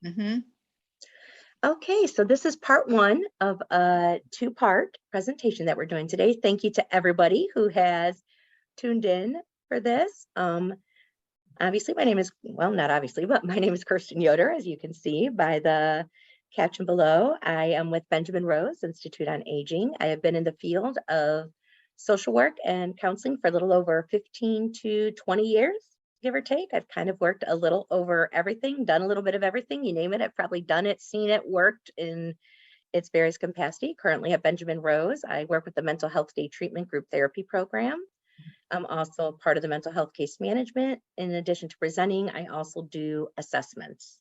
Mm-hmm. Okay, so this is part one of a two-part presentation that we're doing today. Thank you to everybody who has tuned in for this. Obviously, my name is, well, not obviously, but my name is Kirsten Yoder, as you can see by the caption below. I am with Benjamin Rose Institute on Aging. I have been in the field of social work and counseling for a little over 15 to 20 years, give or take. I've kind of worked a little over everything, done a little bit of everything, you name it. I've probably done it, seen it, worked in its various capacity. Currently at Benjamin Rose, I work with the Mental Health Day Treatment Group Therapy Program. I'm also part of the mental health case management. In addition to presenting, I also do assessments.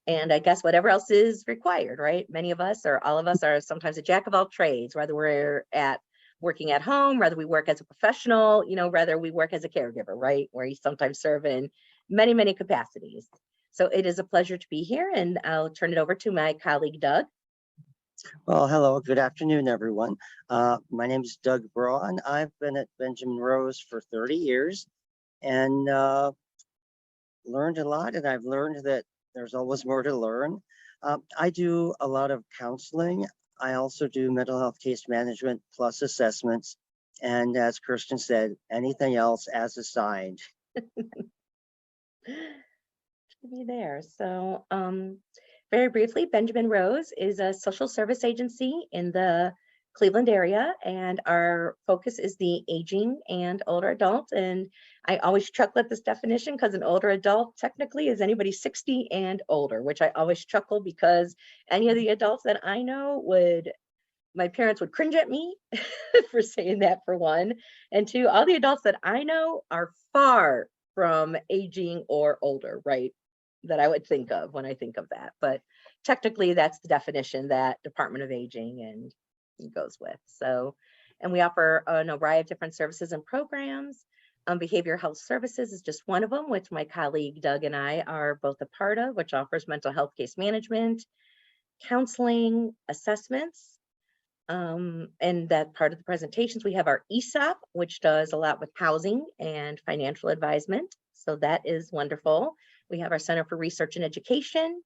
And I guess whatever else is required, right? Many of us or all of us are sometimes a jack of all trades, whether we're at working at home, whether we work as a professional, whether we work as a caregiver, right? Where you sometimes serve in many, many capacities. So it is a pleasure to be here, and I'll turn it over to my colleague, Doug. Well, hello, good afternoon, everyone. My name is Doug Braun. I've been at Benjamin Rose for 30 years and learned a lot, and I've learned that there's always more to learn. I do a lot of counseling. I also do mental health case management plus assessments. And as Kirsten said, anything else as assigned. To be there. So very briefly, Benjamin Rose is a social service agency in the Cleveland area, and our focus is the aging and older adult. And I always chuckle at this definition because an older adult technically is anybody 60 and older, which I always chuckle because any of the adults that I know my parents would cringe at me for saying that, for one. And two, all the adults that I know are far from aging or older, right? That I would think of when I think of that. But technically, that's the definition that Department of Aging and goes with. So, and we offer an array of different services and programs. Behavioral health services is just one of them, which my colleague Doug and I are both a part of, which offers mental health case management, counseling, assessments. And that part of the presentations, we have our ESOP, which does a lot with housing and financial advisement. So that is wonderful. We have our Center for Research and Education,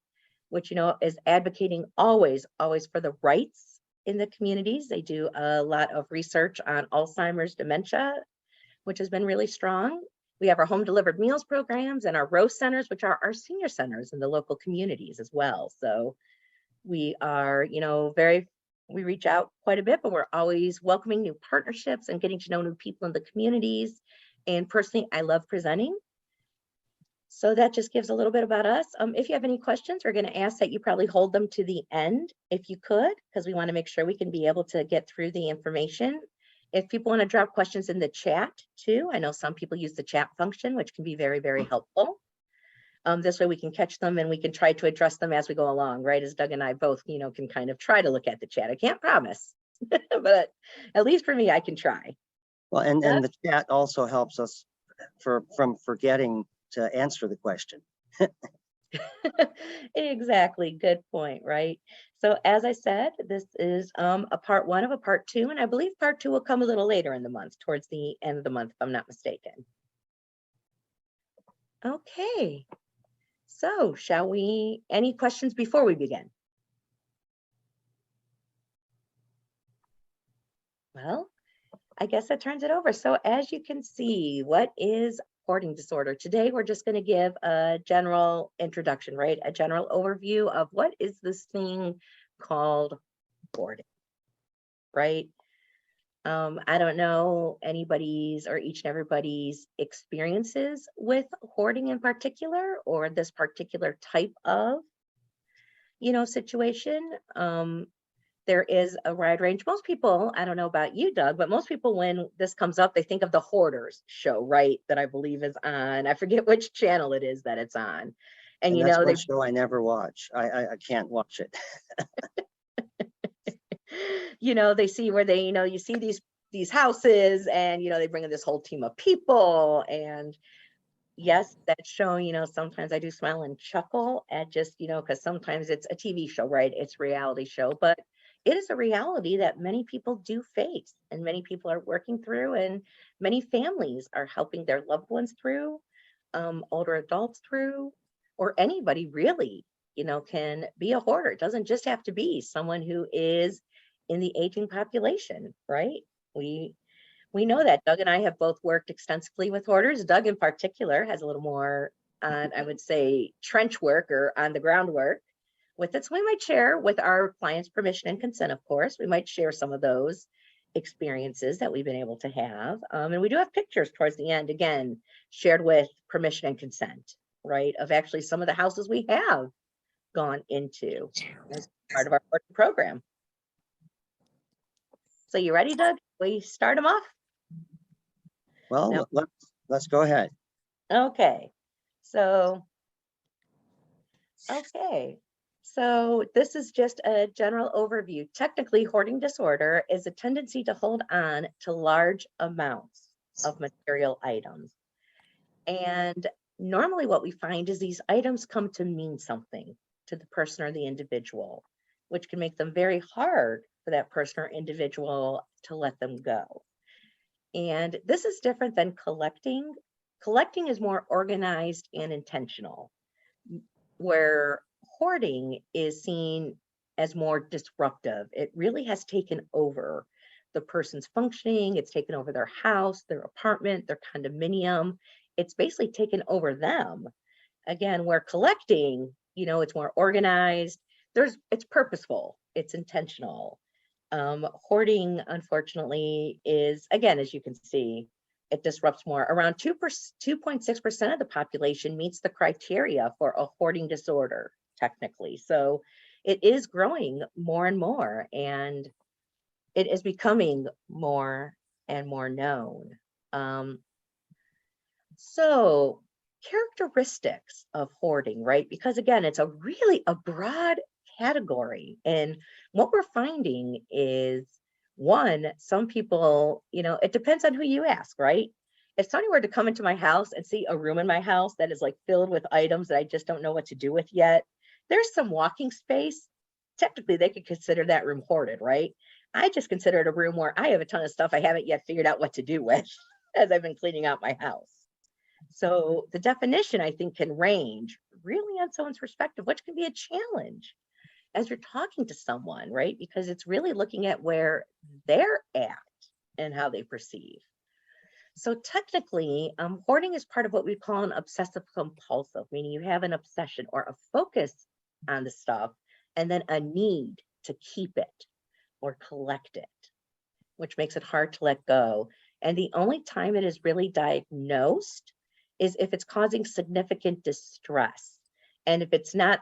which, is advocating always for the rights in the communities. They do a lot of research on Alzheimer's, dementia, which has been really strong. We have our home delivered meals programs and our ROSE centers, which are our senior centers in the local communities as well. So we are, we reach out quite a bit, but we're always welcoming new partnerships and getting to know new people in the communities. And personally, I love presenting. So that just gives a little bit about us. If you have any questions, we're going to ask that you probably hold them to the end if you could, because we want to make sure we can be able to get through the information. If people want to drop questions in the chat too, I know some people use the chat function, which can be very, very helpful. This way we can catch them and we can try to address them as we go along, right? As Doug and I both, can kind of try to look at the chat. I can't promise, but at least for me, I can try. Well, and the chat also helps us from forgetting to answer the question. Exactly. Good point, right? So as I said, this is a part one of a part two, and I believe part two will come a little later in the month, towards the end of the month, if I'm not mistaken. Okay. So any questions before we begin? Well, I guess that turns it over. So as you can see, what is hoarding disorder? Today, we're just going to give a general introduction, right? A general overview of what is this thing called hoarding, right? I don't know anybody's or each and everybody's experiences with hoarding in particular, or this particular type of, situation. There is a wide range. Most people, I don't know about you, Doug, but most people, when this comes up, they think of the Hoarders show, right? That I believe is on, I forget which channel it is that it's on. And that's one show I never watch. I can't watch it. They see where they, you see these houses and, they bring in this whole team of people. And yes, that show, sometimes I do smile and chuckle at just, because sometimes it's a TV show, right? It's a reality show, but it is a reality that many people do face and many people are working through, and many families are helping their loved ones through, older adults through, or anybody really, can be a hoarder. It doesn't just have to be someone who is in the aging population, right? We we know that. Doug and I have both worked extensively with hoarders. Doug in particular has a little more on, I would say, trench work or on the ground work with it. So we might share with our clients' permission and consent, of course. We might share some of those experiences that we've been able to have. And we do have pictures towards the end, again, shared with permission and consent, right? Of actually some of the houses we have gone into as part of our program. So you ready, Doug? We start them off? Well, No. let's go ahead. Okay. So, okay. So this is just a general overview. Technically, hoarding disorder is a tendency to hold on to large amounts of material items. And normally what we find is these items come to mean something to the person or the individual, which can make them very hard for that person or individual to let them go. And this is different than collecting. Collecting is more organized and intentional, where hoarding is seen as more disruptive. It really has taken over the person's functioning, it's taken over their house, their apartment, their condominium. It's basically taken over them. Again, where collecting, it's more organized. It's purposeful, it's intentional. Hoarding, unfortunately, is, again, as you can see, it disrupts more. Around 2.6% of the population meets the criteria for a hoarding disorder, technically. So it is growing more and more, and it is becoming more and more known. So characteristics of hoarding, right? Because again, it's a broad category. And what we're finding is, one, some people, it depends on who you ask, right? If somebody were to come into my house and see a room in my house that is like filled with items that I just don't know what to do with yet, there's some walking space. Technically, they could consider that room hoarded, right? I just consider it a room where I have a ton of stuff I haven't yet figured out what to do with as I've been cleaning out my house. So the definition, I think, can range really on someone's perspective, which can be a challenge as you're talking to someone, right? Because it's really looking at where they're at and how they perceive. So technically, hoarding is part of what we call an obsessive compulsive, meaning you have an obsession or a focus on the stuff and then a need to keep it or collect it, which makes it hard to let go. And the only time it is really diagnosed is if it's causing significant distress and if it's not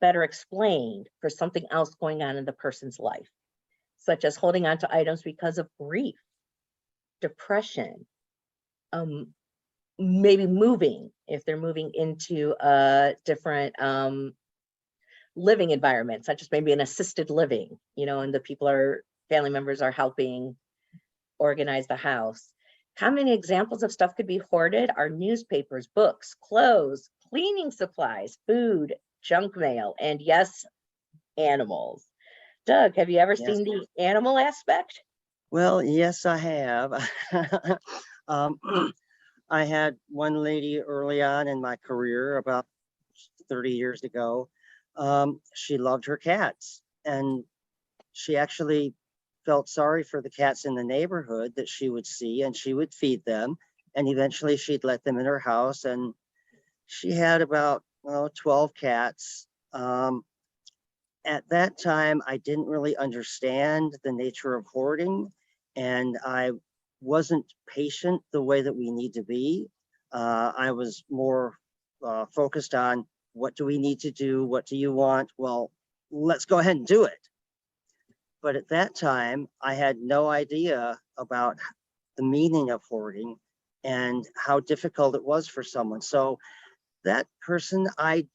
better explained for something else going on in the person's life, such as holding on to items because of grief, depression, maybe moving, if they're moving into a different living environment, such as maybe an assisted living, and the family members are helping organize the house. Common examples of stuff could be hoarded are newspapers, books, clothes, cleaning supplies, food, junk mail, and yes, animals. Doug, have you ever Yes. seen the animal aspect? Well, yes, I have. um, I had one lady early on in my career, about 30 years ago. She loved her cats, and she actually felt sorry for the cats in the neighborhood that she would see, and she would feed them, and eventually she'd let them in her house. And she had about 12 cats. At that time, I didn't really understand the nature of hoarding, and I wasn't patient the way that we need to be. I was more focused on, what do we need to do? What do you want? Well, let's go ahead and do it. But at that time, I had no idea about the meaning of hoarding and how difficult it was for someone. So that person, I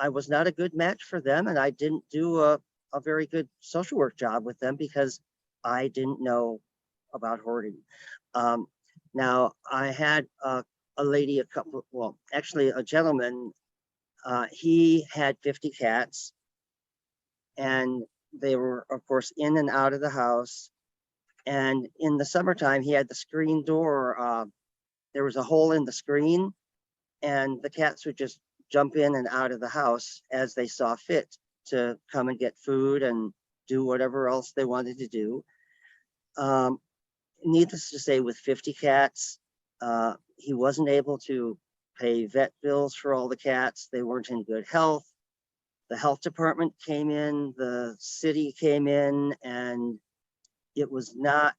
was not a good match for them, and I didn't do a very good social work job with them because I didn't know about hoarding. Now, I had a lady, actually a gentleman, he had 50 cats, and they were, of course, in and out of the house. And in the summertime, he had the screen door. There was a hole in the screen, and the cats would just jump in and out of the house as they saw fit to come and get food and do whatever else they wanted to do. Um, Needless to say, with 50 cats, he wasn't able to pay vet bills for all the cats. They weren't in good health. The health department came in, the city came in, and it was not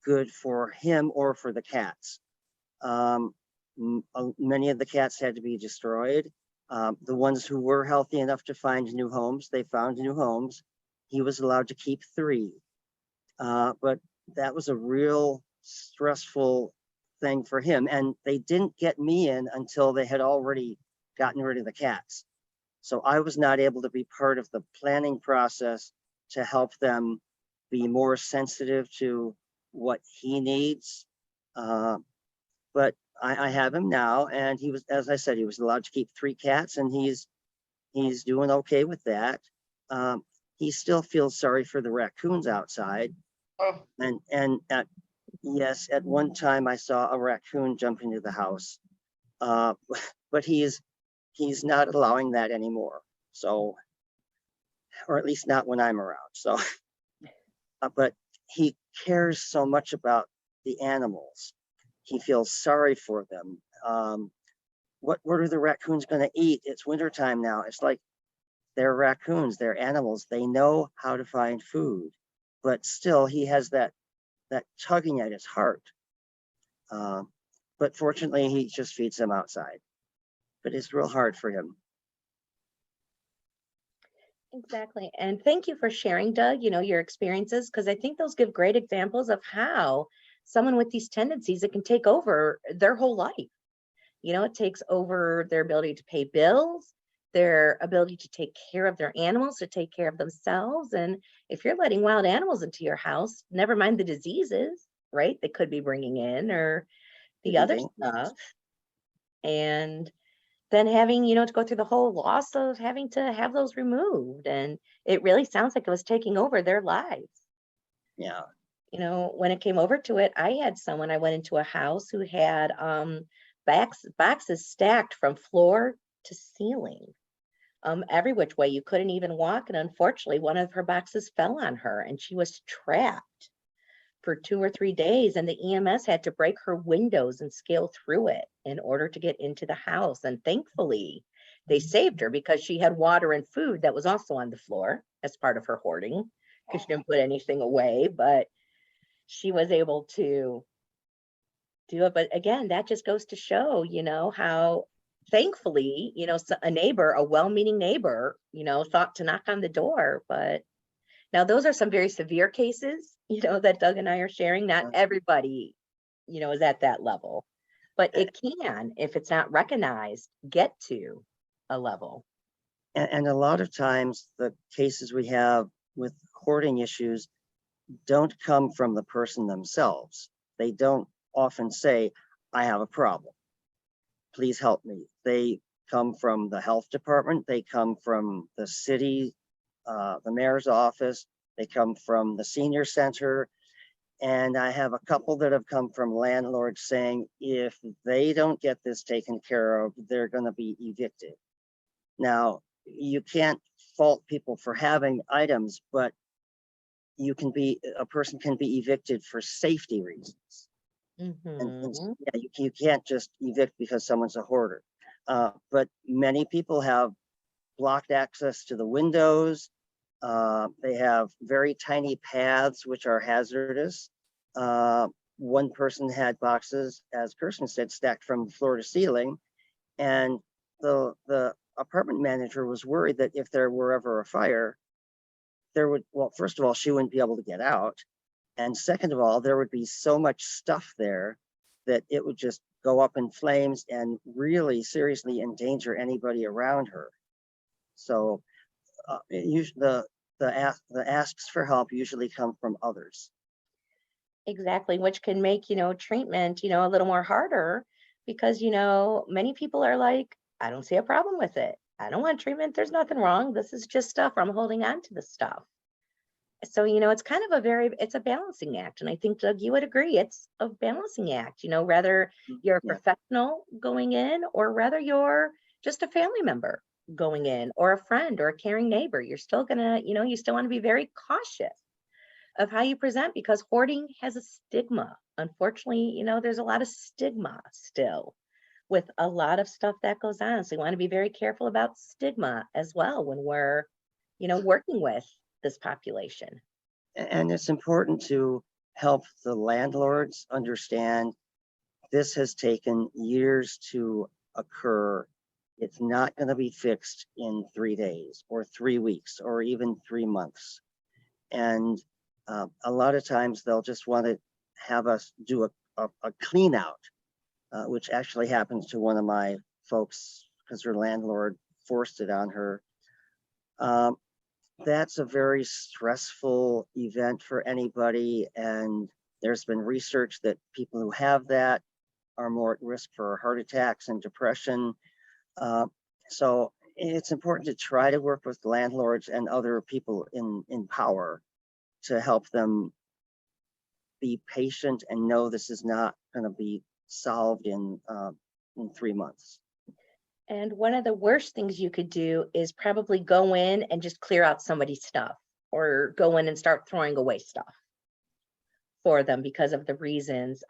good for him or for the cats. Many of the cats had to be destroyed. The ones who were healthy enough to find new homes, they found new homes. He was allowed to keep 3. But that was a real stressful thing for him. And they didn't get me in until they had already gotten rid of the cats. So I was not able to be part of the planning process to help them be more sensitive to what he needs. But I have him now, and he was, as I said, he was allowed to keep 3 cats, and he's doing okay with that. He still feels sorry for the raccoons outside. Oh, And yes, at one time I saw a raccoon jump into the house, but he's not allowing that anymore. So, or at least not when I'm around. So, but he cares so much about the animals. He feels sorry for them. What are the raccoons going to eat? It's wintertime now. It's like they're raccoons, they're animals. They know how to find food, but still he has that tugging at his heart. But fortunately, he just feeds them outside. But it's real hard for him. Exactly. And thank you for sharing, Doug, your experiences, because I think those give great examples of how someone with these tendencies, it can take over their whole life. It takes over their ability to pay bills, their ability to take care of their animals, to take care of themselves. And if you're letting wild animals into your house, never mind the diseases, right? They could be bringing in or the other stuff. And then having, to go through the whole loss of having to have those removed. And it really sounds like it was taking over their lives. Yeah. When it came over to it, I went into a house who had boxes stacked from floor to ceiling, every which way. You couldn't even walk. And unfortunately, one of her boxes fell on her and she was trapped for 2 or 3 days. And the EMS had to break her windows and scale through it in order to get into the house. And thankfully, they saved her because she had water and food that was also on the floor as part of her hoarding, because she didn't put anything away. But she was able to do it. But again, that just goes to show, how thankfully, a neighbor, a well-meaning neighbor, thought to knock on the door. But now those are some very severe cases, that Doug and I are sharing. Not everybody, is at that level, but it can, if it's not recognized, get to a level. And a lot of times the cases we have with hoarding issues don't come from the person themselves. They don't often say, I have a problem, please help me. They come from the health department, they come from the city, the mayor's office, they come from the senior center. And I have a couple that have come from landlords saying, if they don't get this taken care of, they're going to be evicted. Now, you can't fault people for having items, but a person can be evicted for safety reasons. And yeah, you can't just evict because someone's a hoarder. But many people have blocked access to the windows. They have very tiny paths, which are hazardous. One person had boxes, as Kirsten said, stacked from floor to ceiling. And the apartment manager was worried that if there were ever a fire, well, first of all, she wouldn't be able to get out. And second of all, there would be so much stuff there that it would just go up in flames and really seriously endanger anybody around her. So the asks for help usually come from others. Exactly, which can make, treatment, a little more harder because, many people are like, I don't see a problem with it. I don't want treatment. There's nothing wrong. This is just stuff. I'm holding on to the stuff. So, it's kind of it's a balancing act. And I think, Doug, you would agree, it's a balancing act, whether you're a professional going in or whether you're just a family member going in, or a friend or a caring neighbor. You're still gonna, you still want to be very cautious of how you present, because hoarding has a stigma. Unfortunately, there's a lot of stigma still with a lot of stuff that goes on. So you want to be very careful about stigma as well when we're, working with this population. And it's important to help the landlords understand this has taken years to occur. It's not going to be fixed in 3 days or 3 weeks or even 3 months. And a lot of times they'll just want to have us do a clean out, which actually happens to one of my folks because her landlord forced it on her. That's a very stressful event for anybody. And there's been research that people who have that are more at risk for heart attacks and depression. So it's important to try to work with landlords and other people in power to help them be patient and know this is not going to be solved in 3 months. And one of the worst things you could do is probably go in and just clear out somebody's stuff, or go in and start throwing away stuff for them because of the reasons.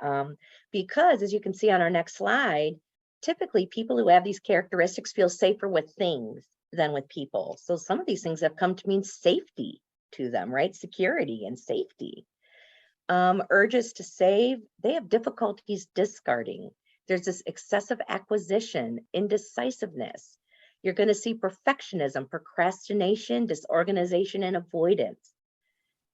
Because as you can see on our next slide, typically people who have these characteristics feel safer with things than with people. So some of these things have come to mean safety to them, right? Security and safety. Urges to save, they have difficulties discarding. There's this excessive acquisition, indecisiveness. You're going to see perfectionism, procrastination, disorganization, and avoidance,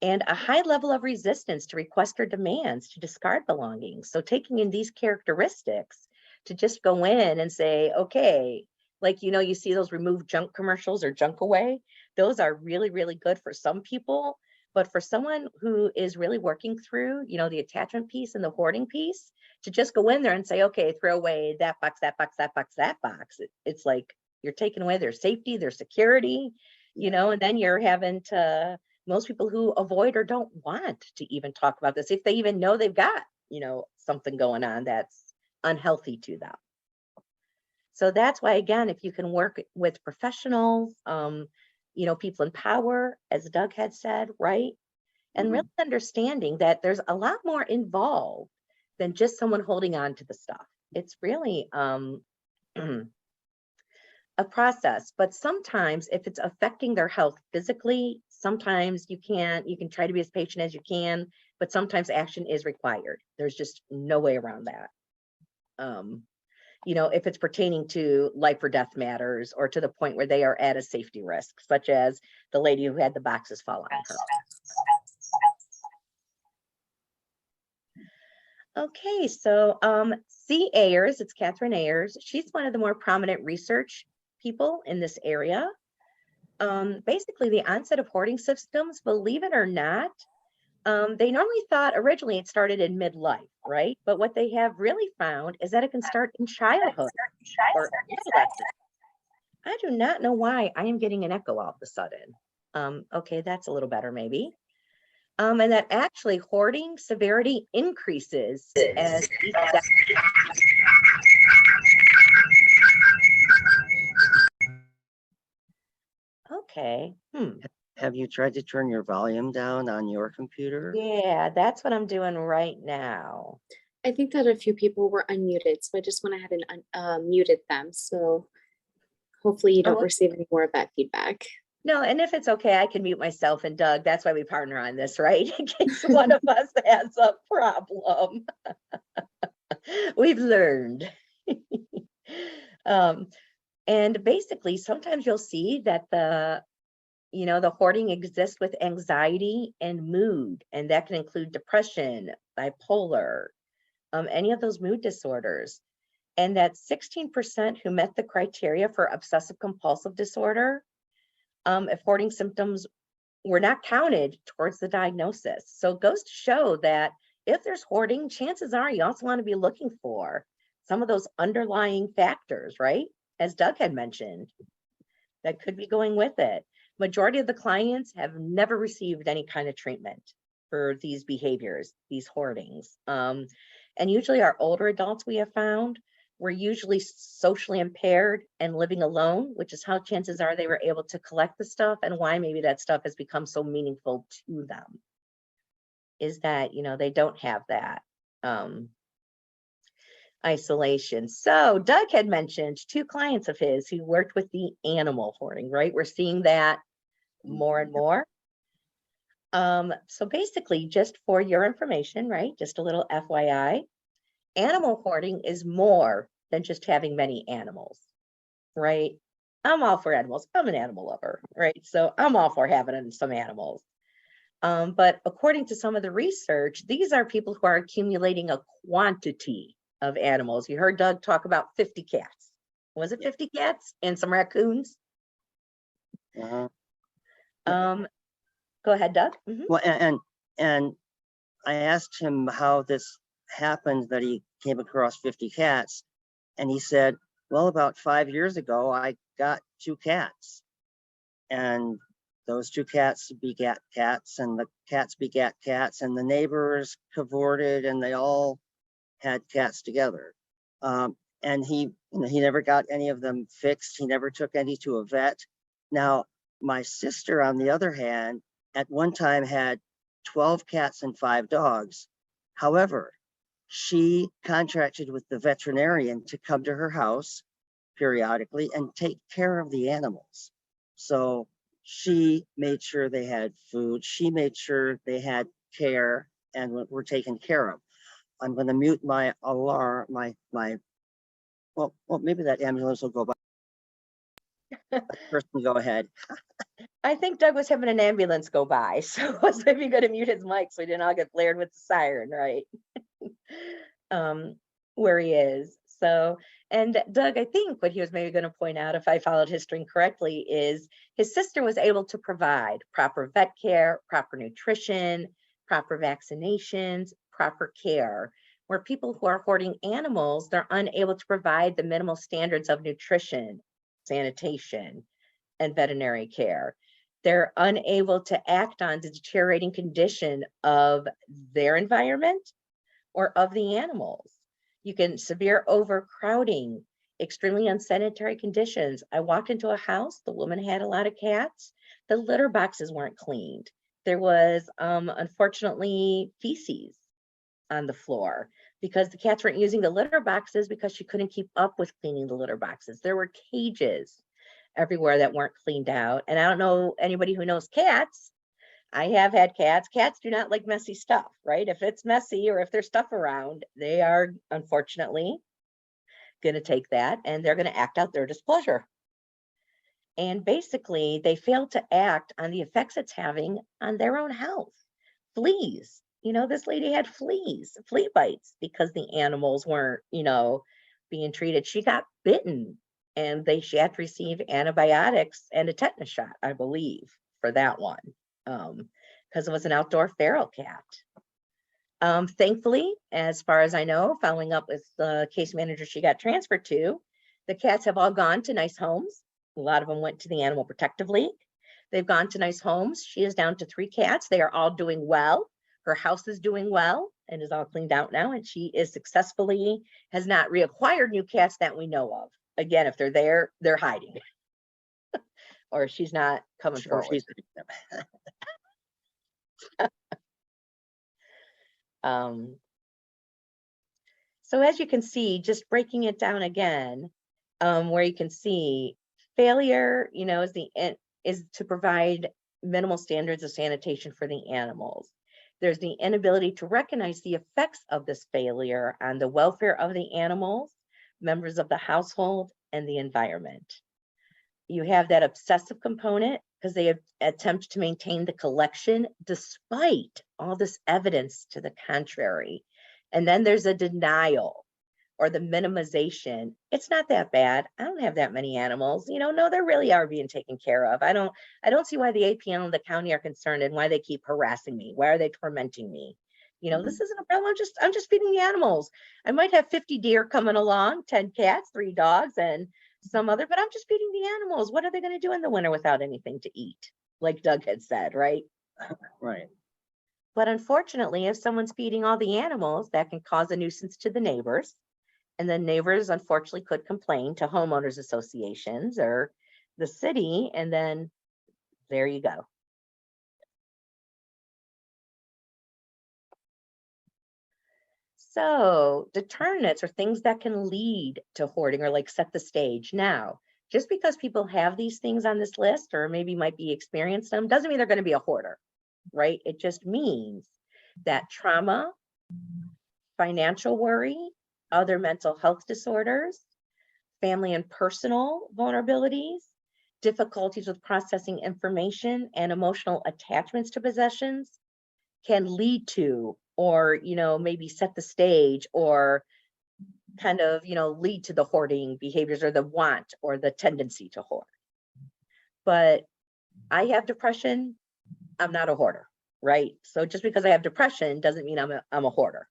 and a high level of resistance to request or demands to discard belongings. So taking in these characteristics to just go in and say, okay, like, you see those remove junk commercials or junk away. Those are really, really good for some people. But for someone who is really working through, the attachment piece and the hoarding piece, to just go in there and say, okay, throw away that box, that box, that box, that box. It's like you're taking away their safety, their security, and then you're having to, most people who avoid or don't want to even talk about this, if they even know they've got, something going on that's unhealthy to them. So that's why, again, if you can work with professionals, people in power, as Doug had said, right? And really understanding that there's a lot more involved than just someone holding on to the stuff. It's really a process. But sometimes if it's affecting their health physically, sometimes you can try to be as patient as you can, but sometimes action is required. There's just no way around that. If it's pertaining to life or death matters, or to the point where they are at a safety risk, such as the lady who had the boxes fall on her. Okay, so C. Ayers, it's Catherine Ayers. She's one of the more prominent research people in this area. Basically, the onset of hoarding systems, believe it or not, they normally thought originally it started in midlife, right? But what they have really found is that it can start in childhood or adolescence. I do not know why I am getting an echo all of a sudden. Okay, that's a little better maybe. And that actually hoarding severity increases as each Okay. Have you tried to turn your volume down on your computer? Yeah, that's what I'm doing right now. I think that a few people were unmuted, so I just went ahead and muted them. So hopefully you don't Oh, receive any more of that feedback. no, and if it's okay, I can mute myself and Doug. That's why we partner on this, right? In case one of us has a problem. We've learned. And basically, sometimes you'll see that the hoarding exists with anxiety and mood, and that can include depression, bipolar, any of those mood disorders. And that 16% who met the criteria for obsessive compulsive disorder, if hoarding symptoms were not counted towards the diagnosis. So it goes to show that if there's hoarding, chances are you also want to be looking for some of those underlying factors, right? As Doug had mentioned, that could be going with it. Majority of the clients have never received any kind of treatment for these behaviors, these hoardings. And usually our older adults, we have found, were usually socially impaired and living alone, which is how chances are they were able to collect the stuff, and why maybe that stuff has become so meaningful to them is that, they don't have that isolation. So Doug had mentioned 2 clients of his who worked with the animal hoarding, right? We're seeing that more and more. So basically, just for your information, right? Just a little FYI, animal hoarding is more than just having many animals, right? I'm all for animals. I'm an animal lover, right? So I'm all for having some animals. But according to some of the research, these are people who are accumulating a quantity of animals. You heard Doug talk about 50 cats. Was it 50 cats and some raccoons? Uh-huh. Go ahead, Doug. Mhm. Well, and I asked him how this happened that he came across 50 cats, and he said, well, about 5 years ago, I got 2 cats, and those 2 cats begat cats, and the cats begat cats, and the neighbors cavorted, and they all had cats together. And he never got any of them fixed. He never took any to a vet. Now, my sister, on the other hand, at one time had 12 cats and 5 dogs. However, she contracted with the veterinarian to come to her house periodically and take care of the animals. So she made sure they had food. She made sure they had care and were taken care of. I'm going to mute my alarm, well, maybe that ambulance will go by. First, go ahead. I think Doug was having an ambulance go by, so if you're going to mute his mic so he didn't all get blared with the siren, right? Where he is. So, and Doug, I think what he was maybe going to point out, if I followed his string correctly, is his sister was able to provide proper vet care, proper nutrition, proper vaccinations, proper care. Where people who are hoarding animals, they're unable to provide the minimal standards of nutrition, sanitation, and veterinary care. They're unable to act on the deteriorating condition of their environment or of the animals. You can severe overcrowding, extremely unsanitary conditions. I walked into a house, the woman had a lot of cats. The litter boxes weren't cleaned. There was unfortunately feces on the floor because the cats weren't using the litter boxes because she couldn't keep up with cleaning the litter boxes. There were cages everywhere that weren't cleaned out. And I don't know anybody who knows cats. I have had cats. Cats do not like messy stuff, right? If it's messy or if there's stuff around, they are unfortunately going to take that and they're going to act out their displeasure. And basically, they fail to act on the effects it's having on their own health. Fleas. This lady had fleas, flea bites, because the animals weren't, being treated. She got bitten and she had to receive antibiotics and a tetanus shot, I believe, for that one, because it was an outdoor feral cat. Thankfully, as far as I know, following up with the case manager she got transferred to, the cats have all gone to nice homes. A lot of them went to the Animal Protective League. They've gone to nice homes. She is down to 3 cats. They are all doing well. Her house is doing well and is all cleaned out now. And she is successfully, has not reacquired new cats that we know of. Again, if they're there, they're hiding. Or she's not coming forward. So as you can see, just breaking it down again, where you can see failure, is to provide minimal standards of sanitation for the animals. There's the inability to recognize the effects of this failure on the welfare of the animals, members of the household, and the environment. You have that obsessive component because they attempt to maintain the collection despite all this evidence to the contrary. And then there's a denial or the minimization. It's not that bad. I don't have that many animals. No, they really are being taken care of. I don't see why the APL and the county are concerned and why they keep harassing me. Why are they tormenting me? This isn't a problem. I'm just feeding the animals. I might have 50 deer coming along, 10 cats, 3 dogs, and some other, but I'm just feeding the animals. What are they going to do in the winter without anything to eat? Like Doug had said, right? Right. But unfortunately, if someone's feeding all the animals, that can cause a nuisance to the neighbors. And then neighbors unfortunately could complain to homeowners associations or the city, and then there you go. So determinants are things that can lead to hoarding or like set the stage. Now, just because people have these things on this list or maybe might be experienced them doesn't mean they're going to be a hoarder, right? It just means that trauma, financial worry, other mental health disorders, family and personal vulnerabilities, difficulties with processing information, and emotional attachments to possessions can lead to, or, maybe set the stage or kind of, lead to the hoarding behaviors or the want or the tendency to hoard. But I have depression, I'm not a hoarder, right? So just because I have depression doesn't mean I'm a hoarder.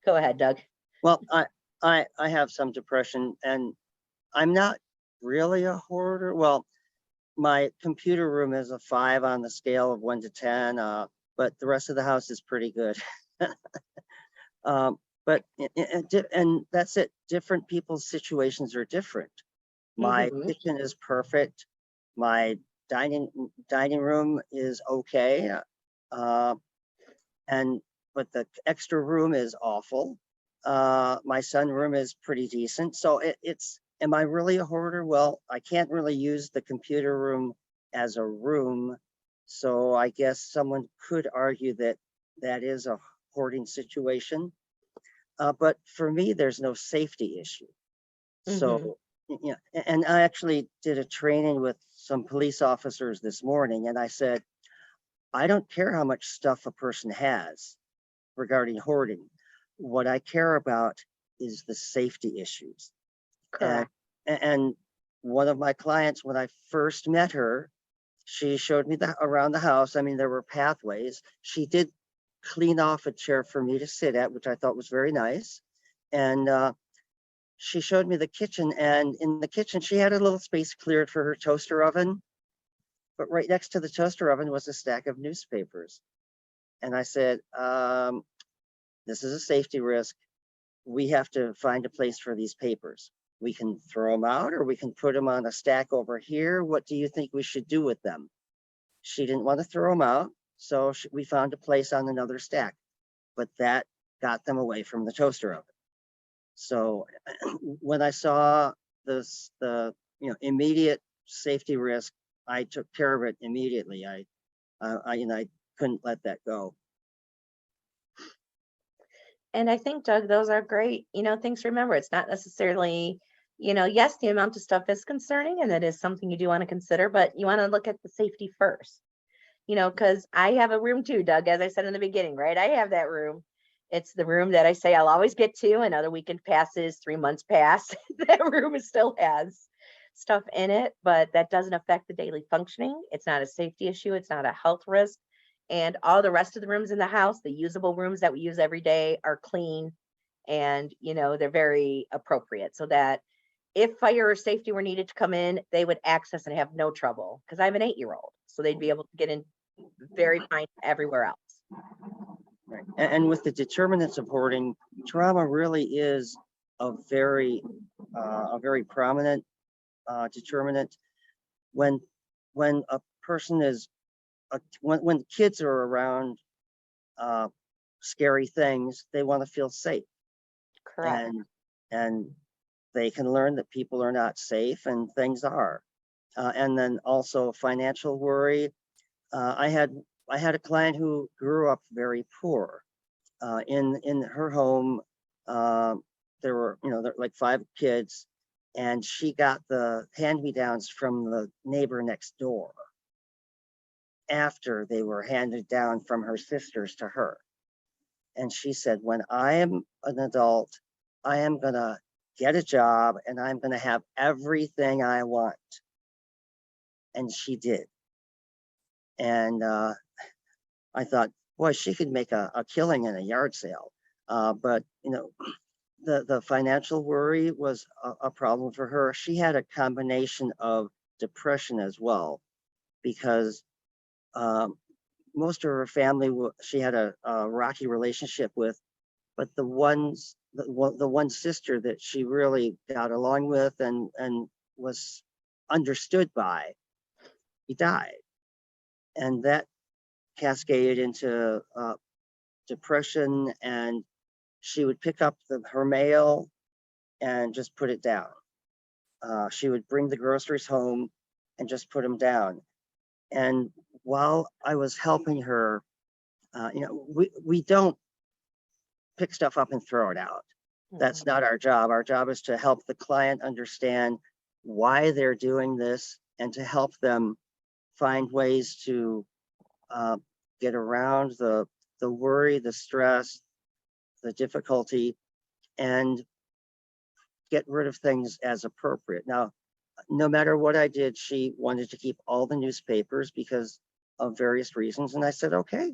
Go ahead, Doug. Well, I have some depression, and I'm not really a hoarder. Well, my computer room is a 5 on the scale of 1 to 10, but the rest of the house is pretty good. But and that's it. Different people's situations are different. My Mhm. kitchen is perfect. My dining room is okay. And but the extra room is awful. My sunroom is pretty decent. So it's, am I really a hoarder? Well, I can't really use the computer room as a room. So I guess someone could argue that that is a hoarding situation. But for me, there's no safety issue. Mhm. So, yeah, and I actually did a training with some police officers this morning, and I said, I don't care how much stuff a person has regarding hoarding. What I care about is the safety issues. And, Correct. and one of my clients, when I first met her, she showed me around the house. I mean, there were pathways. She did clean off a chair for me to sit at, which I thought was very nice. And she showed me the kitchen, and in the kitchen, she had a little space cleared for her toaster oven. But right next to the toaster oven was a stack of newspapers. And I said, this is a safety risk. We have to find a place for these papers. We can throw them out or we can put them on a stack over here. What do you think we should do with them? She didn't want to throw them out, so we found a place on another stack, but that got them away from the toaster oven. So when I saw this, the immediate safety risk, I took care of it immediately. I couldn't let that go. And I think, Doug, those are great, things to remember. It's not necessarily, yes, the amount of stuff is concerning and that is something you do want to consider, but you want to look at the safety first, because I have a room too, Doug, as I said in the beginning, right? I have that room. It's the room that I say I'll always get to. Another weekend passes, 3 months pass. That room still has stuff in it, but that doesn't affect the daily functioning. It's not a safety issue. It's not a health risk. And all the rest of the rooms in the house, the usable rooms that we use every day, are clean, and they're very appropriate, so that if fire or safety were needed to come in, they would access and have no trouble, because I have an 8-year-old, so they'd be able to get in very fine everywhere else. Right. And with the determinants of hoarding, trauma really is a very prominent determinant. When a person is when kids are around scary things, they want to feel safe. Correct. And they can learn that people are not safe and things are. And then also financial worry. I had a client who grew up very poor. In her home, there were like 5 kids, and she got the hand-me-downs from the neighbor next door after they were handed down from her sisters to her. And she said, when I am an adult, I am gonna get a job and I'm gonna have everything I want. And she did. And I thought, boy, she could make a killing in a yard sale. But the financial worry was a problem for her. She had a combination of depression as well, because most of her family, she had a rocky relationship with but the one sister that she really got along with and was understood by, he died. And that cascaded into depression, and she would pick up her mail and just put it down. She would bring the groceries home and just put them down. And while I was helping her, we don't pick stuff up and throw it out. That's not our job. Our job is to help the client understand why they're doing this and to help them find ways to get around the worry, the stress, the difficulty, and get rid of things as appropriate. Now, no matter what I did, she wanted to keep all the newspapers because of various reasons. And I said, okay,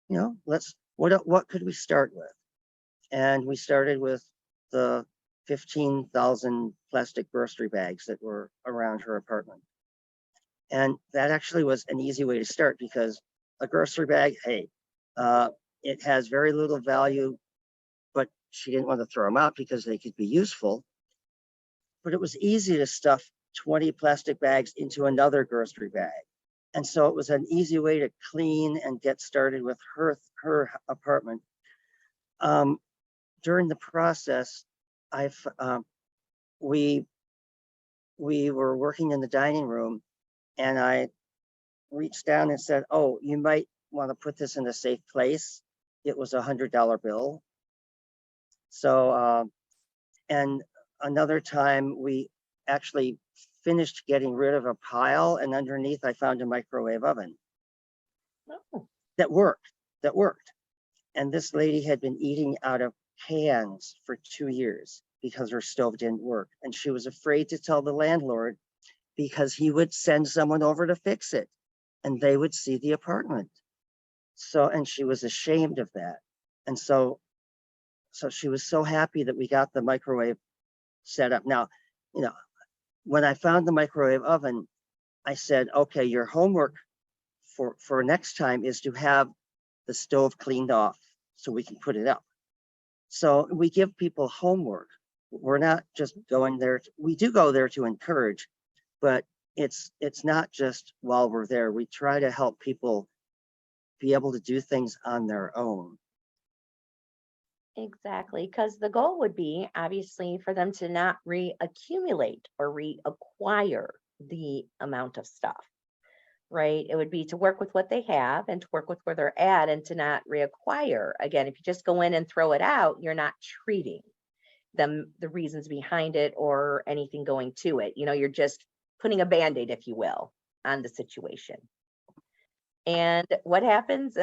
what could we start with? And we started with the 15,000 plastic grocery bags that were around her apartment. And that actually was an easy way to start, because a grocery bag, hey, it has very little value, but she didn't want to throw them out because they could be useful. But it was easy to stuff 20 plastic bags into another grocery bag. And so it was an easy way to clean and get started with her apartment. During the process, we were working in the dining room, and I reached down and said, oh, you might want to put this in a safe place. It was $100 bill. So, and another time we actually finished getting rid of a pile, and underneath I found a microwave oven. Oh. That worked. And this lady had been eating out of cans for 2 years because her stove didn't work. And she was afraid to tell the landlord because he would send someone over to fix it and they would see the apartment. So, and she was ashamed of that. And so she was so happy that we got the microwave set up. Now, when I found the microwave oven, I said, okay, your homework for next time is to have the stove cleaned off so we can put it up. So we give people homework. We're not just going there. We do go there to encourage, but it's not just while we're there. We try to help people be able to do things on their own. Exactly, because the goal would be obviously for them to not reaccumulate or reacquire the amount of stuff, right? It would be to work with what they have and to work with where they're at and to not reacquire. Again, if you just go in and throw it out, you're not treating them, the reasons behind it or anything going to it. You're just putting a Band-Aid, if you will, on the situation. And what happens?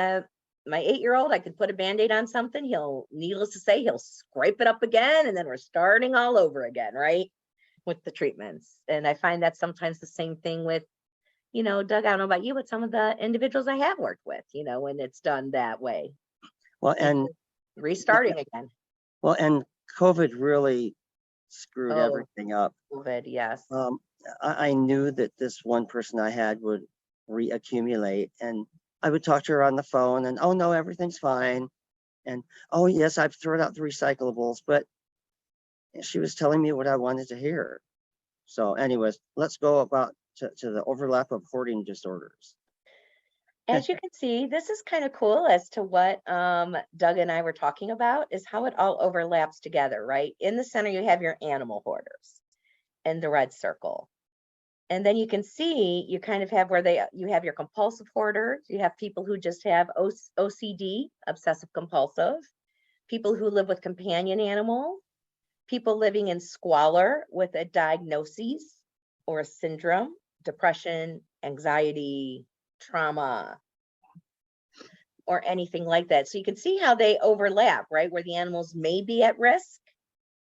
My 8-year-old, I could put a Band-Aid on something. Needless to say, he'll scrape it up again, and then we're starting all over again, right? With the treatments. And I find that sometimes the same thing with, Doug, I don't know about you, but some of the individuals I have worked with, when it's done that way. Well, and restarting again. Well, and COVID really screwed everything up. COVID, yes. I knew that this one person I had would reaccumulate, and I would talk to her on the phone and, oh no, everything's fine. And, oh yes, I've thrown out the recyclables, but she was telling me what I wanted to hear. So anyways, let's go about to the overlap of hoarding disorders. As you can see, this is kind of cool as to what Doug and I were talking about, is how it all overlaps together, right? In the center, you have your animal hoarders and the red circle. And then you can see, you kind of have where you have your compulsive hoarders. You have people who just have OCD, obsessive compulsive, people who live with companion animals, people living in squalor with a diagnosis or a syndrome, depression, anxiety, trauma, or anything like that. So you can see how they overlap, right? Where the animals may be at risk,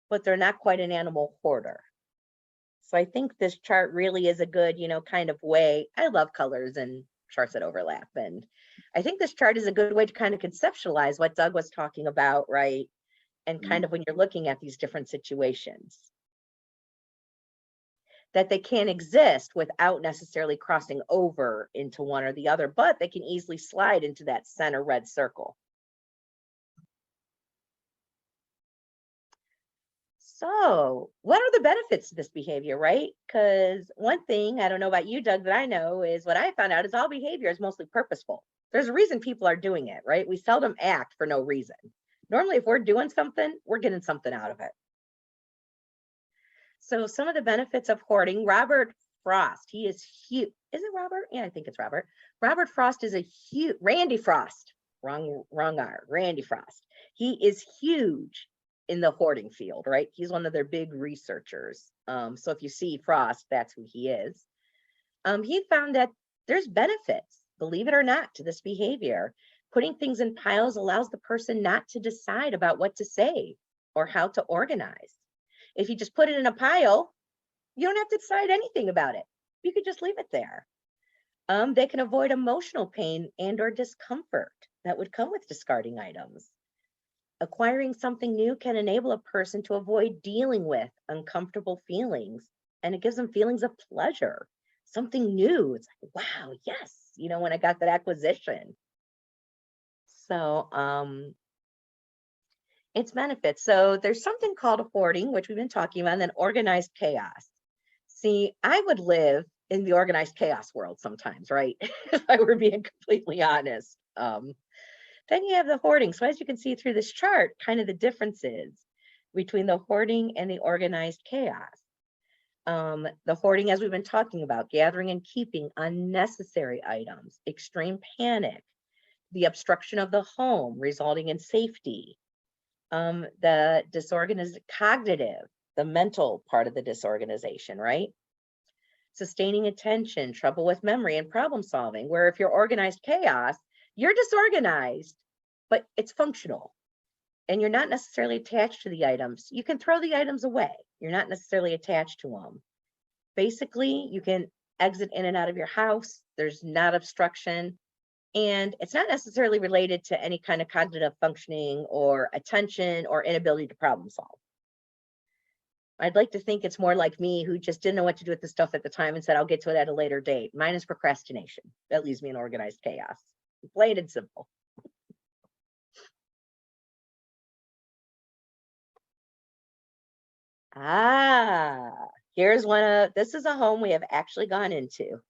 but they're not quite an animal hoarder. So I think this chart really is a good, kind of way. I love colors and charts that overlap. And I think this chart is a good way to kind of conceptualize what Doug was talking about, right? And kind of when you're looking at these different situations, that they can exist without necessarily crossing over into one or the other, but they can easily slide into that center red circle. So what are the benefits to this behavior, right? Because one thing, I don't know about you, Doug, that I know is what I found out is all behavior is mostly purposeful. There's a reason people are doing it, right? We seldom act for no reason. Normally, if we're doing something, we're getting something out of it. So some of the benefits of hoarding, Robert Frost, he is huge. Is it Robert? Yeah, I think it's Robert. Robert Frost is a huge, Randy Frost, wrong R, Randy Frost. He is huge in the hoarding field, right? He's one of their big researchers. So if you see Frost, that's who he is. He found that there's benefits, believe it or not, to this behavior. Putting things in piles allows the person not to decide about what to say or how to organize. If you just put it in a pile, you don't have to decide anything about it. You could just leave it there. They can avoid emotional pain and or discomfort that would come with discarding items. Acquiring something new can enable a person to avoid dealing with uncomfortable feelings, and it gives them feelings of pleasure. Something new. It's like, wow, yes, when I got that acquisition. So its benefits. So there's something called hoarding, which we've been talking about, and then organized chaos. See, I would live in the organized chaos world sometimes, right? If I were being completely honest. Then you have the hoarding. So as you can see through this chart, kind of the differences between the hoarding and the organized chaos. The hoarding, as we've been talking about, gathering and keeping unnecessary items, extreme panic, the obstruction of the home resulting in safety, the disorganized cognitive, the mental part of the disorganization, right? Sustaining attention, trouble with memory and problem solving, where if you're organized chaos, you're disorganized, but it's functional and you're not necessarily attached to the items. You can throw the items away. You're not necessarily attached to them. Basically, you can exit in and out of your house. There's not obstruction. And it's not necessarily related to any kind of cognitive functioning or attention or inability to problem solve. I'd like to think it's more like me, who just didn't know what to do with the stuff at the time and said, I'll get to it at a later date. Mine is procrastination. That leaves me in organized chaos. Plain and simple. Here's this is a home we have actually gone into.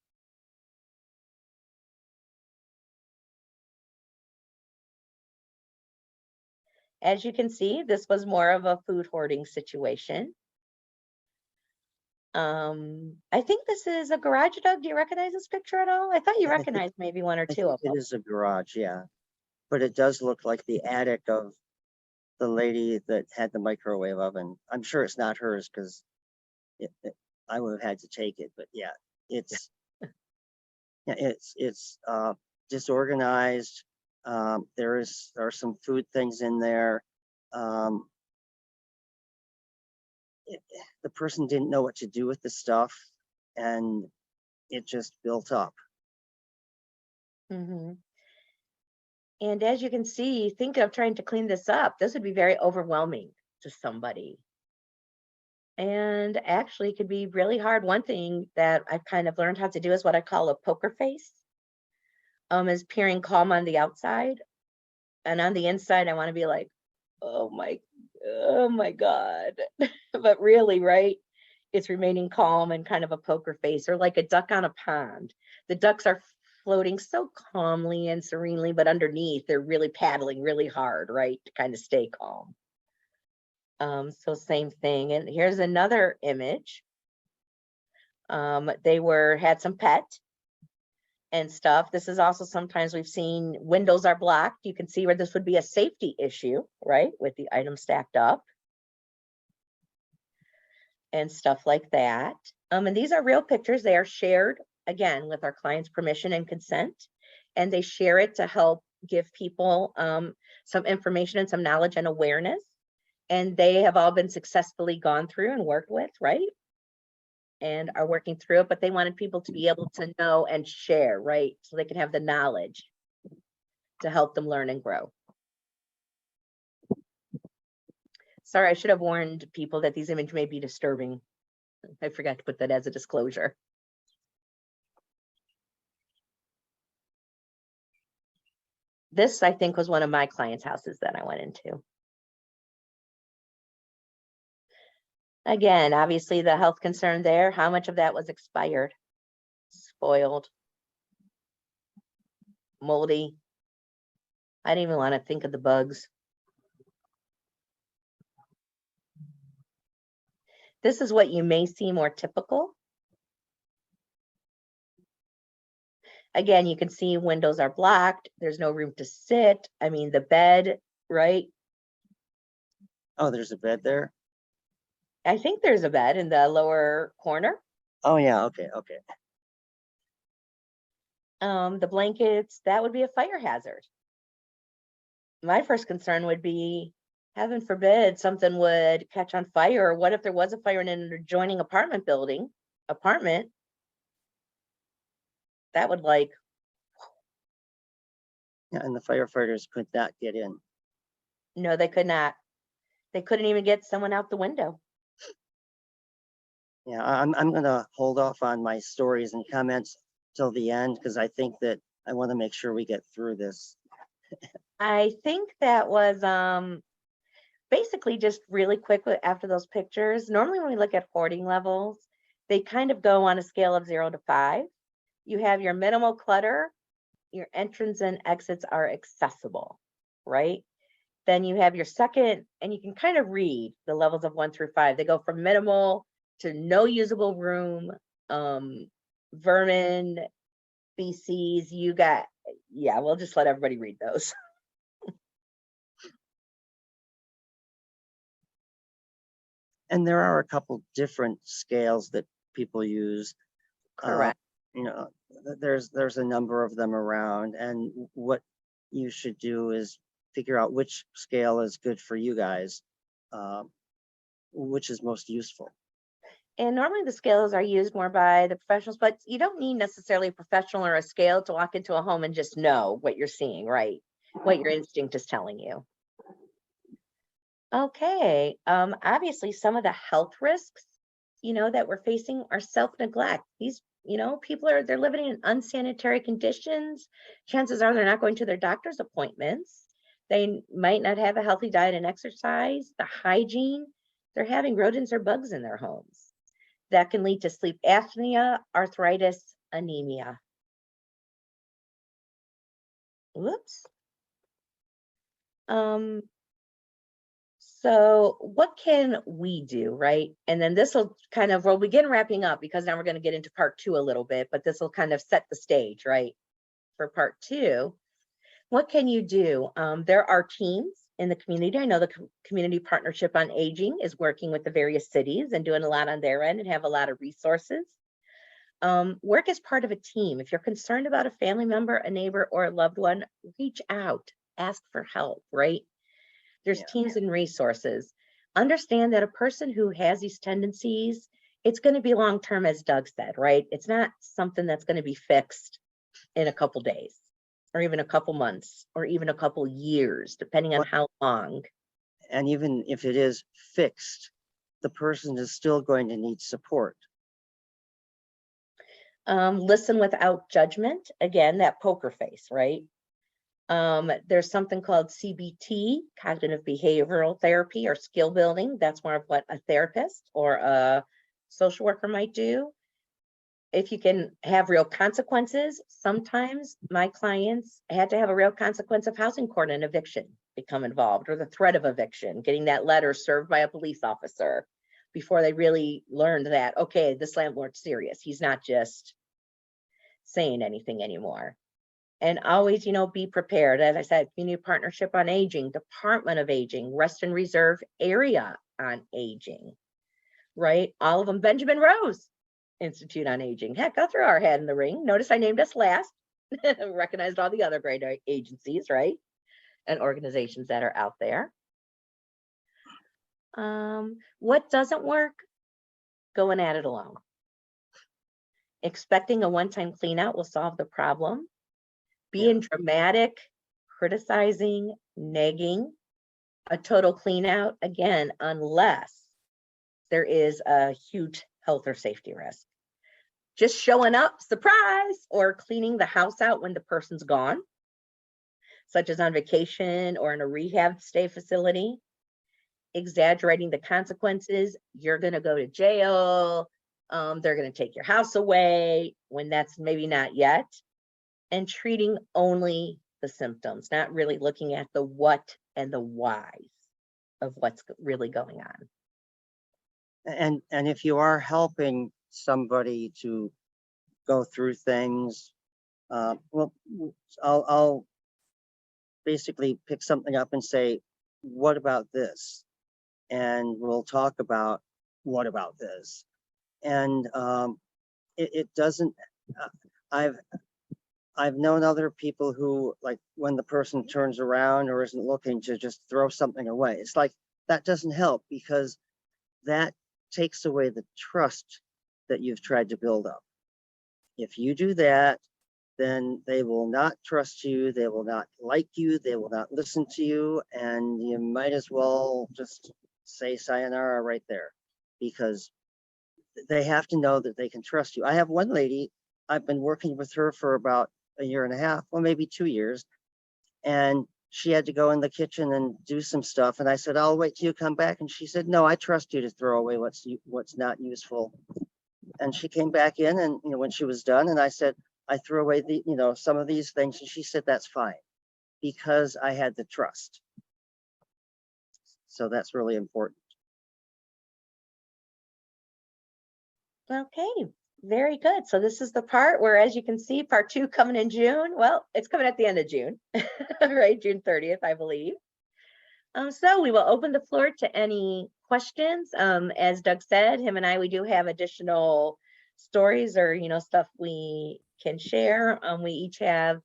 As you can see, this was more of a food hoarding situation. I think this is a garage, Doug. Do you recognize this picture at all? I thought you recognized maybe one or two of them. It is a garage, yeah. But it does look like the attic of the lady that had the microwave oven. I'm sure it's not hers because I would have had to take it, but yeah, it's it's disorganized. There are some food things in there. The person didn't know what to do with the stuff, and it just built up. Mm-hmm. And as you can see, think of trying to clean this up. This would be very overwhelming to somebody. And actually it could be really hard. One thing that I've kind of learned how to do is what I call a poker face. Is appearing calm on the outside. And on the inside, I want to be like, oh my God. But really, right? It's remaining calm and kind of a poker face, or like a duck on a pond. The ducks are floating so calmly and serenely, but underneath they're really paddling really hard, right? To kind of stay calm. So same thing. And here's another image. They had some pet and stuff. This is also sometimes we've seen windows are blocked. You can see where this would be a safety issue, right? With the item stacked up and stuff like that. And these are real pictures. They are shared, again, with our client's permission and consent. And they share it to help give people some information and some knowledge and awareness. And they have all been successfully gone through and worked with, right? And are working through it, but they wanted people to be able to know and share, right? So they can have the knowledge to help them learn and grow. Sorry, I should have warned people that these images may be disturbing. I forgot to put that as a disclosure. This, I think, was one of my clients' houses that I went into. Again, obviously the health concern there, how much of that was expired, spoiled, moldy? I didn't even want to think of the bugs. This is what you may see more typical. Again, you can see windows are blocked. There's no room to sit. I mean, the bed, right? Oh, there's a bed there. I think there's a bed in the lower corner. Oh yeah, okay, okay. The blankets, that would be a fire hazard. My first concern would be, heaven forbid, something would catch on fire. What if there was a fire in an adjoining apartment? That would Yeah, and the firefighters could not get in. no, they could not. They couldn't even get someone out the window. Yeah, I'm gonna hold off on my stories and comments till the end because I think that I want to make sure we get through this. I think that was basically just really quick after those pictures. Normally when we look at hoarding levels, they kind of go on a scale of 0 to 5. You have your minimal clutter, your entrance and exits are accessible, right? Then you have your second, and you can kind of read the levels of 1 through 5. They go from minimal to no usable room, vermin, feces. Yeah, we'll just let everybody read those. And there are a couple different scales that people use. Correct. You know, there's a number of them around, and what you should do is figure out which scale is good for you guys, which is most useful. And normally the scales are used more by the professionals, but you don't need necessarily a professional or a scale to walk into a home and just know what you're seeing, right? What your instinct is telling you. Okay, obviously some of the health risks, that we're facing are self-neglect. These, people they're living in unsanitary conditions. Chances are they're not going to their doctor's appointments. They might not have a healthy diet and exercise. The hygiene, they're having rodents or bugs in their homes. That can lead to sleep apnea, arthritis, anemia. Whoops. So what can we do, right? And then this will kind of, we'll begin wrapping up because now we're going to get into part 2 a little bit, but this will kind of set the stage, right? For part 2, what can you do? There are teams in the community. I know the Community Partnership on Aging is working with the various cities and doing a lot on their end and have a lot of resources. Work as part of a team. If you're concerned about a family member, a neighbor, or a loved one, reach out, ask for help, right? There's teams and resources. Understand that a person who has these tendencies, it's going to be long-term, as Doug said, right? It's not something that's going to be fixed in a couple days or even a couple months or even a couple years, depending on how long. And even if it is fixed, the person is still going to need support. Listen without judgment. Again, that poker face, right? There's something called CBT, cognitive behavioral therapy, or skill building. That's more of what a therapist or a social worker might do. If you can have real consequences, sometimes my clients had to have a real consequence of housing court and eviction become involved, or the threat of eviction, getting that letter served by a police officer before they really learned that, okay, this landlord's serious. He's not just saying anything anymore. And always, be prepared. As I said, Community Partnership on Aging, Department of Aging, Rest and Reserve Area on Aging, right? All of them. Benjamin Rose Institute on Aging. Heck, I'll throw our hat in the ring. Notice I named us last. Recognized all the other great agencies, right? And organizations that are out there. What doesn't work? Going at it alone. Expecting a one-time clean out will solve the problem. Being dramatic, criticizing, nagging, a total clean out, again, unless there is a huge health or safety risk. Just showing up, surprise, or cleaning the house out when the person's gone, such as on vacation or in a rehab stay facility. exaggerating the consequences. You're going to go to jail. They're going to take your house away when that's maybe not yet. And treating only the symptoms, not really looking at the what and the whys of what's really going on. And if you are helping somebody to go through things, well, I'll basically pick something up and say, what about this? And we'll talk about what about this? And it doesn't, I've known other people who, like, when the person turns around or isn't looking, to just throw something away. It's like, that doesn't help, because that takes away the trust that you've tried to build up. If you do that, then they will not trust you, they will not like you, they will not listen to you, and you might as well just say sayonara right there, because they have to know that they can trust you. I have one lady, I've been working with her for about a year and a half, well, maybe 2 years, and she had to go in the kitchen and do some stuff. And I said, I'll wait till you come back. And she said, no, I trust you to throw away what's not useful. And she came back in, and when she was done, and I said, I threw away some of these things, and she said, that's fine, because I had the trust. So that's really important. Okay, very good. So this is the part where, as you can see, part 2 coming in June. Well, it's coming at the end of June, right? June 30th, I believe. So we will open the floor to any questions. As Doug said, him and I, we do have additional stories or, stuff we can share. We each have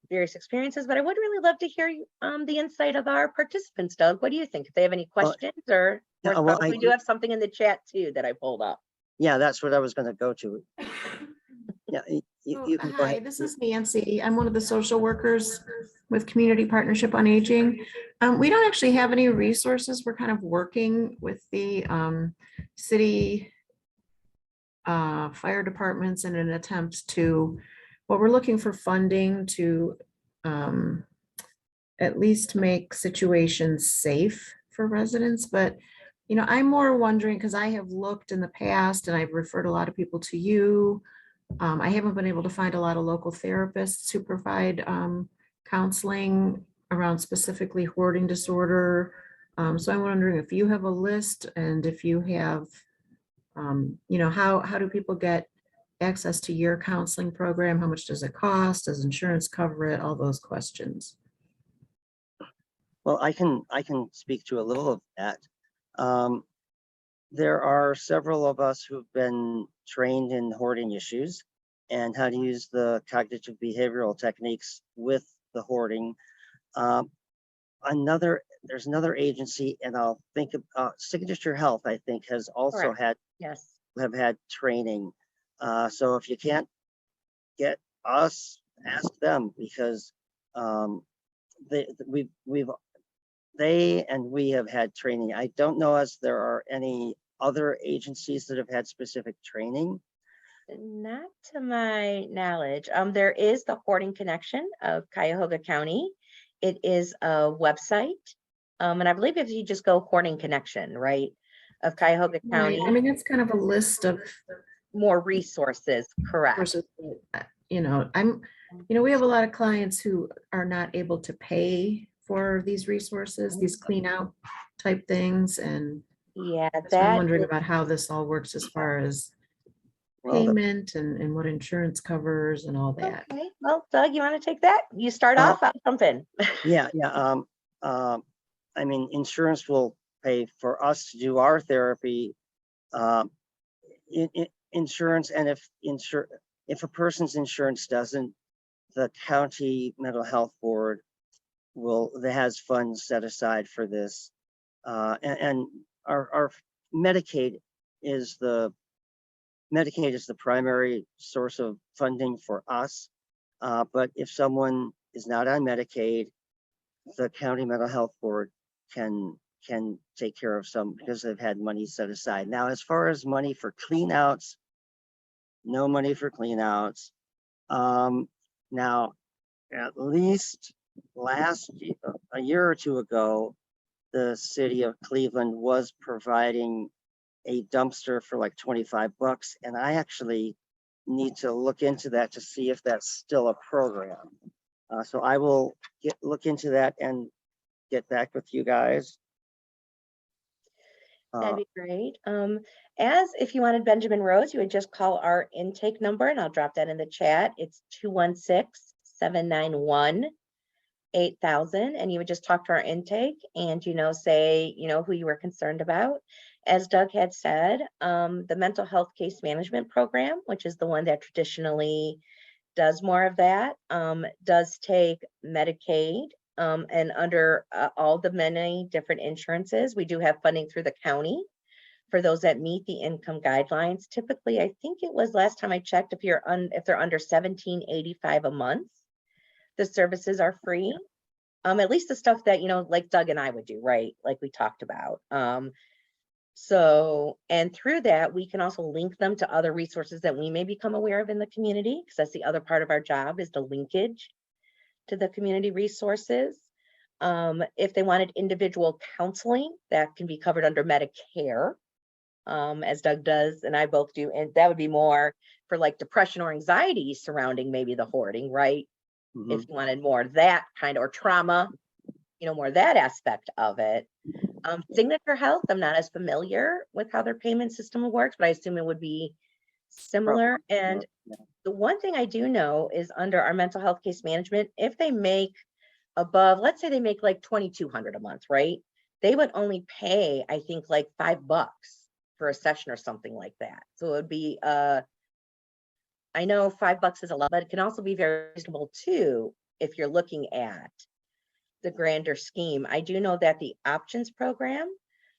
various experiences, but I would really love to hear the insight of our participants. Doug, what do you think? If they have any questions, or we do have something in the chat too that I pulled up. Yeah, that's what I was going to go to. Yeah, you can go Hi, ahead. this is Nancy. I'm one of the social workers with Community Partnership on Aging. We don't actually have any resources. We're kind of working with the city fire departments in an attempt to, we're looking for funding to at least make situations safe for residents. But I'm more wondering, because I have looked in the past and I've referred a lot of people to you. I haven't been able to find a lot of local therapists who provide counseling around specifically hoarding disorder. So I'm wondering if you have a list, and if you have, how do people get access to your counseling program? How much does it cost? Does insurance cover it? All those questions. Well, I can speak to a little of that. There are several of us who've been trained in hoarding issues and how to use the cognitive behavioral techniques with the hoarding. There's another agency, and I'll think of Signature Health, I think, has also Correct. have had training. So if you can't get us, ask them, because we have had training. I don't know as there are any other agencies that have had specific training. Not to my knowledge. There is the Hoarding Connection of Cuyahoga County. It is a website. And I believe if you just go Hoarding Connection, right, of Cuyahoga County. Right. I mean, it's kind of a list of more resources, correct. resources, we have a lot of clients who are not able to pay for these resources, these clean out type things. And yeah, so I'm wondering about how this all works as far as payment and what insurance covers and all that. Okay. Well, Doug, you want to take that? You start off on something. Yeah. I mean, insurance will pay for us to do our therapy. Insurance, and if a person's insurance doesn't, the county mental health board has funds set aside for this. And our Medicaid is the primary source of funding for us. But if someone is not on Medicaid, the county mental health board can take care of some, because they've had money set aside. Now, as far as money for clean outs, no money for clean outs. Now, at least a year or two ago, the city of Cleveland was providing a dumpster for like 25 bucks. And I actually need to look into that to see if that's still a program. So I will look into that and get back with you guys. That'd be great. As if you wanted Benjamin Rose, you would just call our intake number and I'll drop that in the chat. It's 216-791-8000. And you would just talk to our intake and, say, who you were concerned about. As Doug had said, the mental health case management program, which is the one that traditionally does more of that, does take Medicaid. And under all the many different insurances, we do have funding through the county for those that meet the income guidelines. Typically, I think it was last time I checked, if they're under $17.85 a month, the services are free. At least the stuff that, like Doug and I would do, right? Like we talked about. So, and through that, we can also link them to other resources that we may become aware of in the community, because that's the other part of our job, is the linkage to the community resources. If they wanted individual counseling, that can be covered under Medicare, as Doug does and I both do. And that would be more for like depression or anxiety surrounding maybe the hoarding, right? Mm-hmm. If you wanted more of that kind, or trauma, more of that aspect of it. Signature Health, I'm not as familiar with how their payment system works, but I assume it would be similar. And the one thing I do know is under our mental health case management, if they make above, let's say they make like $2,200 a month, right? They would only pay, I think, like $5 for a session or something like that. So it would be, I know $5 is a lot, but it can also be very reasonable too, if you're looking at the grander scheme. I do know that the options program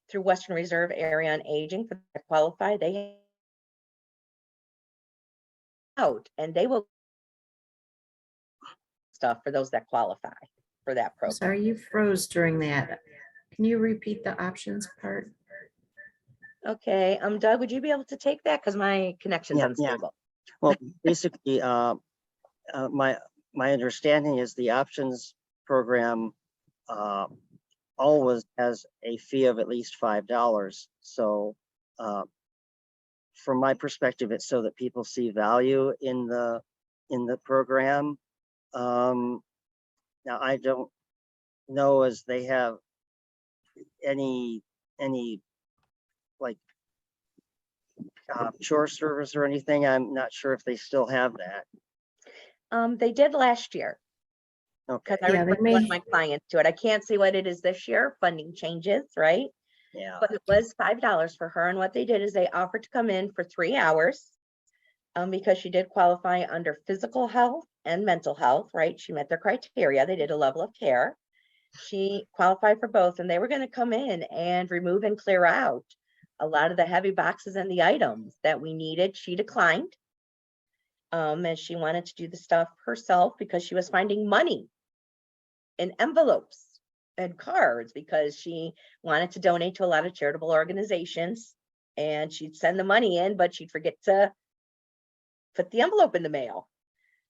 through Western Reserve Area on Aging, for the qualify, they out and they will stuff for those that qualify for that program. Sorry, you froze during that. Can you repeat the options part? Okay, Doug, would you be able to take that? Because my connection's unstable. Well, basically, my understanding is the options program always has a fee of at least $5. So from my perspective, it's so that people see value in the program. Now I don't know as they have any like chore service or anything. I'm not sure if they still have that. They did last year. Okay. Because I referred one of my clients to it. I can't see what it is this year. Funding changes, right? Yeah. But it was $5 for her. And what they did is they offered to come in for 3 hours because she did qualify under physical health and mental health, right? She met their criteria. They did a level of care. She qualified for both, and they were going to come in and remove and clear out a lot of the heavy boxes and the items that we needed. She declined. And she wanted to do the stuff herself because she was finding money in envelopes and cards because she wanted to donate to a lot of charitable organizations, and she'd send the money in, but she'd forget to put the envelope in the mail.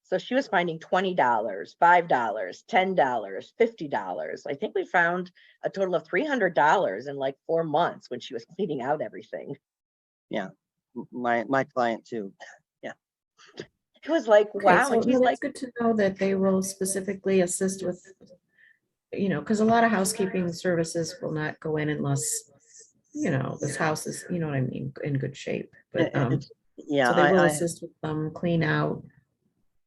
So she was finding $20, $5, $10, $50. I think we found a total of $300 in like 4 months when she was cleaning out everything. Yeah, my client too. Yeah. It was like, wow. So, and she's no, like, it's good to know that they will specifically assist with, because a lot of housekeeping services will not go in unless, this house is, you know what I mean, in good shape. But yeah, so they will assist with them clean out.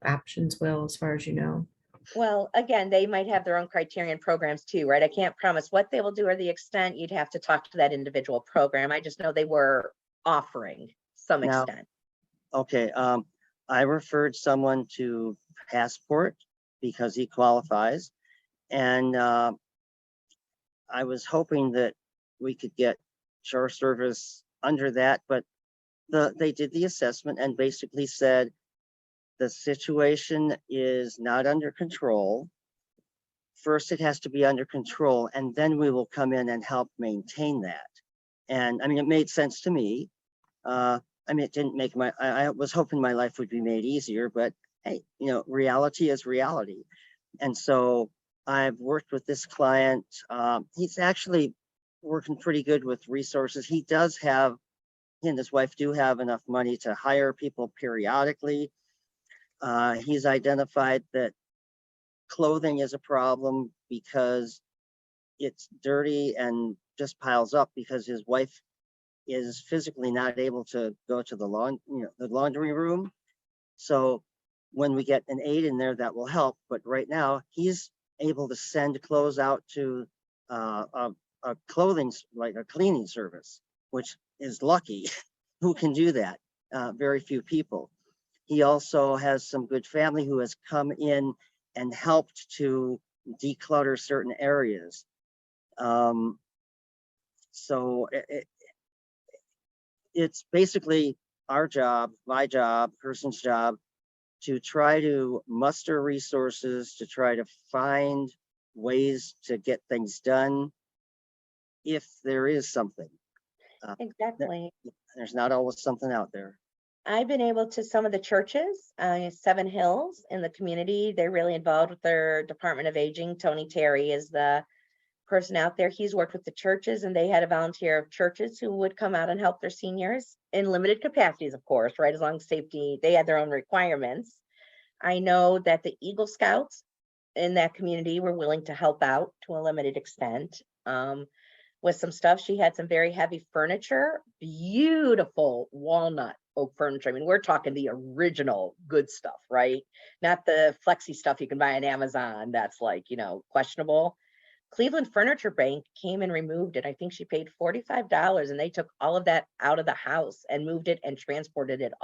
Options will, as far as you know. well, again, they might have their own criterion programs too, right? I can't promise what they will do or the extent. You'd have to talk to that individual program. I just know they were offering some extent. Okay. I referred someone to Passport because he qualifies, and I was hoping that we could get chore service under that, but they did the assessment and basically said the situation is not under control. First, it has to be under control, and then we will come in and help maintain that. And I mean, it made sense to me. I mean, it didn't make I was hoping my life would be made easier, but hey, reality is reality. And so I've worked with this client. He's actually working pretty good with resources. He and his wife do have enough money to hire people periodically. He's identified that clothing is a problem because it's dirty and just piles up because his wife is physically not able to go to the laundry room. So when we get an aide in there, that will help. But right now, he's able to send clothes out to a cleaning service, which is lucky. Who can do that? Very few people. He also has some good family who has come in and helped to declutter certain areas. So it's basically our job, my job, person's job, to try to muster resources, to try to find ways to get things done if there is something. Exactly. There's not always something out there. I've been able to some of the churches, Seven Hills in the community, they're really involved with their Department of Aging. Tony Terry is the person out there. He's worked with the churches, and they had a volunteer of churches who would come out and help their seniors in limited capacities, of course, right? As long as safety, they had their own requirements. I know that the Eagle Scouts in that community were willing to help out to a limited extent. With some stuff, she had some very heavy furniture, beautiful walnut oak furniture. I mean, we're talking the original good stuff, right? Not the flexi stuff you can buy on Amazon that's like, questionable. Cleveland Furniture Bank came and removed it. I think she paid $45, and they took all of that out of the house and moved it and transported it all